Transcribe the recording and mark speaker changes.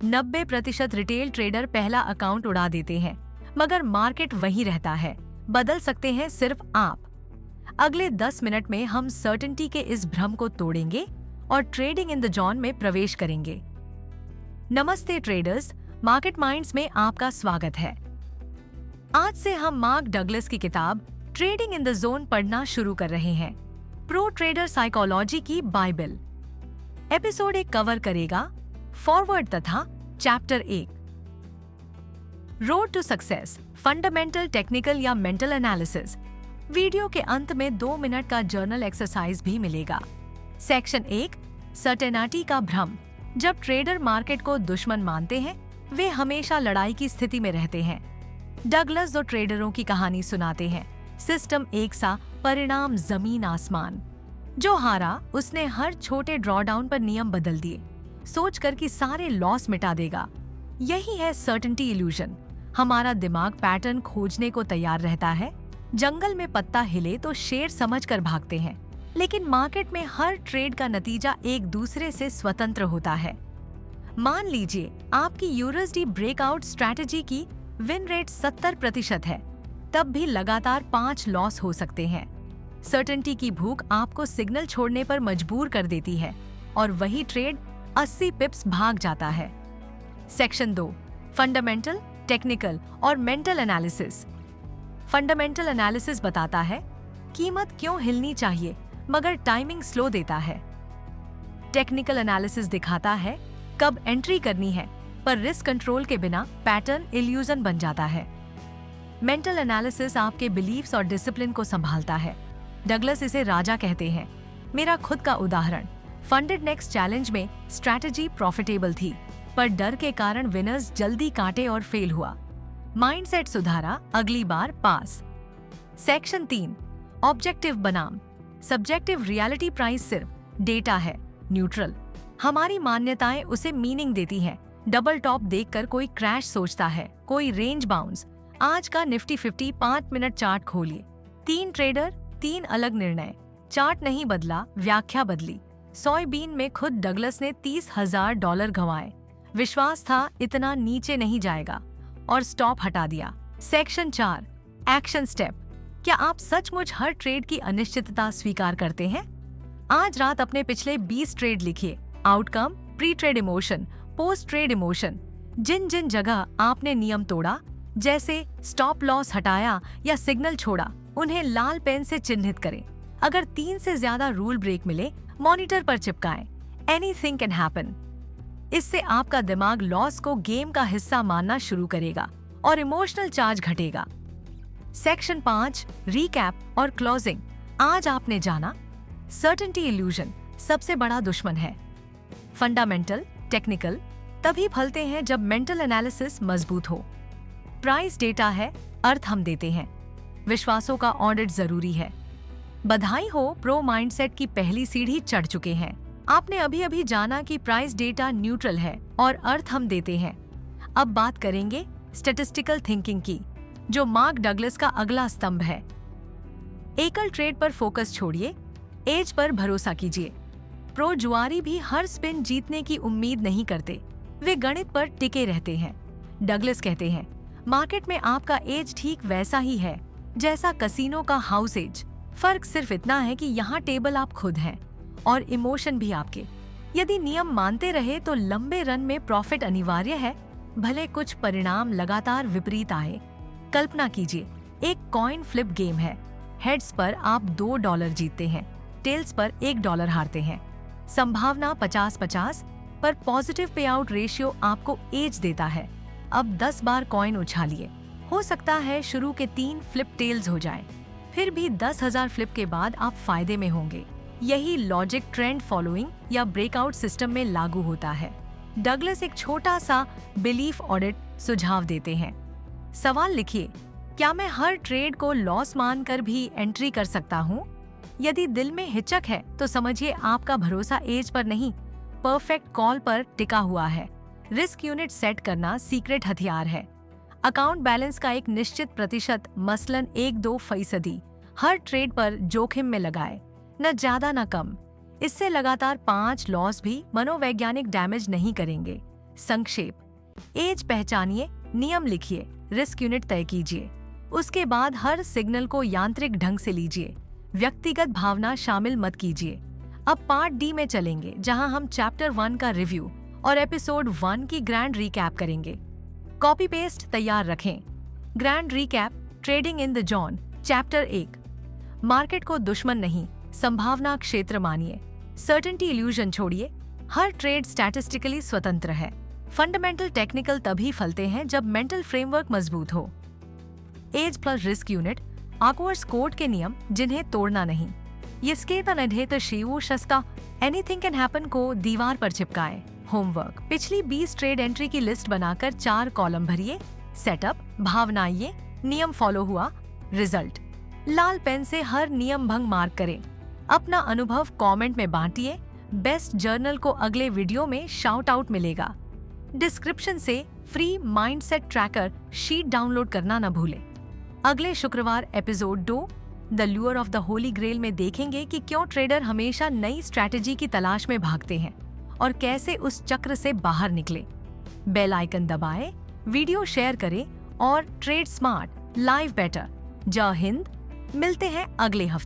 Speaker 1: 90% retail trader पहला account उड़ा देते हैं, मगर मार्केट वही रहता है। बदल सकते हैं सिर्फ आप। अगले 10 मिनट में हम सर्टेनिटी के इस भ्रम को तोड़ेंगे और ट्रेडिंग इन द जोन में प्रवेश करेंगे। नमस्ते ट्रेडर्स, मार्केट माइंड्स में आपका स्वागत है। आज से हम मार्क डगलस की किताब ट्रेडिंग इन द जोन पढ़ना शुरू कर रहे हैं। प्रो ट्रेडर साइकोलॉजी की बाइबल। एपिसोड 1 कवर करेगा फॉरवर्ड तथा chapter 1 road to success, fundamental, technical या मेंटल एनालिसिस। वीडियो के अंत में 2 मिनट का जर्नल एक्सरसाइज भी मिलेगा। सेक्शन 1 सर्टेनिटी का भ्रम। जब ट्रेडर मार्केट को दुश्मन मानते हैं, वे हमेशा लड़ाई की स्थिति में रहते हैं। डगलस दो ट्रेडरों की कहानी सुनाते हैं। सिस्टम एक सा, परिणाम जमीन आसमान। जो हारा, उसने हर छोटे ड्रॉडाउन पर नियम बदल दिए, सोचकर कि सारे लॉस मिटा देगा। यही है सर्टेनिटी इल्यूजन। हमारा दिमाग पैटर्न खोजने को तैयार रहता है। जंगल में पत्ता हिले तो शेर समझकर भागते हैं, लेकिन मार्केट में हर ट्रेड का नतीजा एक दूसरे से स्वतंत्र होता है। मान लीजिए आपकी यूएसडी ब्रेकआउट स्ट्रैटेजी की विन रेट 70% है, तब भी लगातार 5 लॉस हो सकते हैं। सर्टेनिटी की भूख आपको सिग्नल छोड़ने पर मजबूर कर देती है और वही ट्रेड 80 पिप्स भाग जाता है। सेक्शन 2 फंडामेंटल, टेक्निकल और मेंटल एनालिसिस। फंडामेंटल एनालिसिस बताता है कीमत क्यों हिलनी चाहिए मगर टाइमिंग स्लो देता है। टेक्निकल एनालिसिस दिखाता है कब एंट्री करनी है, पर रिस्क कंट्रोल के बिना पैटर्न इल्यूजन बन जाता है। मेंटल एनालिसिस आपके बिलीफ्स और डिसिप्लिन को संभालता है। डगलस इसे राजा कहते हैं। मेरा खुद का उदाहरण, फंडेड नेक्स्ट चैलेंज में स्ट्रैटेजी प्रॉफिटेबल थी, पर डर के कारण विनर्स जल्दी काटे और फेल हुआ। माइंडसेट सुधारा, अगली बार पास। सेक्शन 3 ऑब्जेक्टिव बनाम सब्जेक्टिव रियलिटी। प्राइस सिर्फ डेटा है, न्यूट्रल। हमारी मान्यताएं उसे मीनिंग देती हैं। डबल टॉप देखकर कोई क्रैश सोचता है, कोई रेंज बाउंस। आज का निफ्टी 50 5 मिनट चार्ट खोलिए। 3 ट्रेडर, 3 अलग निर्णय। चार्ट नहीं बदला, व्याख्या बदली। सोयाबीन में खुद डगलस ने $30,000 गंवाए। विश्वास था इतना नीचे नहीं जाएगा और स्टॉप हटा दिया। Section 4 action step. क्या आप सचमुच हर ट्रेड की अनिश्चितता स्वीकार करते हैं? आज रात अपने पिछले 20 ट्रेड लिखिए। Outcome, pre trade emotion, post trade emotion. जिन जिन जगह आपने नियम तोड़ा, जैसे स्टॉप लॉस हटाया या सिग्नल छोड़ा, उन्हें लाल पेन से चिन्हित करें। अगर 3 से ज्यादा रूल ब्रेक मिले, मॉनिटर पर चिपकाएं। Anything can happen. इससे आपका दिमाग लॉस को गेम का हिस्सा मानना शुरू करेगा और इमोशनल चार्ज घटेगा। सेक्शन 5 रीकैप और क्लोजिंग। आज आपने जाना सर्टेनिटी इल्यूजन सबसे बड़ा दुश्मन है। फंडामेंटल, टेक्निकल तभी फलते हैं जब मेंटल एनालिसिस मजबूत हो। प्राइस डेटा है, अर्थ हम देते हैं। विश्वासों का ऑडिट जरूरी है। बधाई हो, प्रो माइंडसेट की पहली सीढ़ी चढ़ चुके हैं। आपने अभी अभी जाना कि प्राइस डेटा न्यूट्रल है और अर्थ हम देते हैं। अब बात करेंगे स्टैटिस्टिकल थिंकिंग की, जो मार्क डगलस का अगला स्तंभ है। एकल ट्रेड पर फोकस छोड़िए, एज पर भरोसा कीजिए। प्रो जुआरी भी हर स्पिन जीतने की उम्मीद नहीं करते, वे गणित पर टिके रहते हैं। डगलस कहते हैं मार्केट में आपका एज ठीक वैसा ही है जैसा कसीनो का हाउस एज। फर्क सिर्फ इतना है कि यहाँ टेबल आप खुद हैं और इमोशन भी आपके। यदि नियम मानते रहे तो लंबे रन में प्रॉफिट अनिवार्य है, भले कुछ परिणाम लगातार विपरीत आए। कल्पना कीजिए, एक कॉइन फ्लिप गेम है। हेड्स पर आप $2 जीतते हैं, टेल्स पर $1 हारते हैं। संभावना 50-50, पर पॉजिटिव पे आउट रेशियो आपको एज देता है। अब 10 बार कॉइन उछालिए, हो सकता है शुरू के 3 फ्लिप टेल्स हो जाएं, फिर भी 10,000 फ्लिप के बाद आप फायदे में होंगे। यही लॉजिक ट्रेंड फॉलोइंग या ब्रेकआउट सिस्टम में लागू होता है। डगलस एक छोटा सा बिलीफ ऑडिट सुझाव देते हैं। सवाल लिखिए, क्या मैं हर ट्रेड को लॉस मानकर भी एंट्री कर सकता हूँ? यदि दिल में हिचक है तो समझिए आपका भरोसा एज पर नहीं, परफेक्ट कॉल पर टिका हुआ है। रिस्क यूनिट सेट करना सीक्रेट हथियार है। अकाउंट बैलेंस का एक निश्चित प्रतिशत, मसलन 1-2% हर ट्रेड पर जोखिम में लगाए, न ज्यादा न कम। इससे लगातार 5 लॉस भी मनोवैज्ञानिक डैमेज नहीं करेंगे, संक्षेप। एज पहचानिए, नियम लिखिए, रिस्क यूनिट तय कीजिए। उसके बाद हर सिग्नल को यांत्रिक ढंग से लीजिए, व्यक्तिगत भावना शामिल मत कीजिए। अब पार्ट डी में चलेंगे, जहां हम चैप्टर 1 का रिव्यू और एपिसोड 1 की ग्रैंड रिकैप करेंगे। कॉपी पेस्ट तैयार रखें। Grand recap, trading in the zone. Chapter 1, market को दुश्मन नहीं, संभावना क्षेत्र मानिए। सर्टेनिटी इल्यूजन छोड़िए, हर ट्रेड स्टैटिस्टिकली स्वतंत्र है। फंडामेंटल टेक्निकल तभी फलते हैं जब मेंटल फ्रेमवर्क मजबूत हो। एज प्लस रिस्क यूनिट, आकवर्स कोड के नियम जिन्हें तोड़ना नहीं। ये स्केतन शिवू शस्ता एनीथिंग कैन हैपन को दीवार पर चिपकाए। होमवर्क, पिछली 20 ट्रेड एंट्री की लिस्ट बनाकर 4 कॉलम भरिए। सेटअप, भावनाइए, नियम फॉलो हुआ, रिजल्ट। लाल पेन से हर नियम भंग मार्क करें। अपना अनुभव कमेंट में बांटिए। बेस्ट जर्नल को अगले वीडियो में शाउट आउट मिलेगा। डिस्क्रिप्शन से free mindset tracker sheet download करना न भूलें। अगले शुक्रवार episode 2 the lure of the holy grail में देखेंगे कि क्यों ट्रेडर हमेशा नई स्ट्रैटेजी की तलाश में भागते हैं और कैसे उस चक्र से बाहर निकले। बेल आइकन दबाएं, वीडियो शेयर करें और ट्रेड स्मार्ट लाइव बेटर। जय हिंद। मिलते हैं अगले हफ्ते।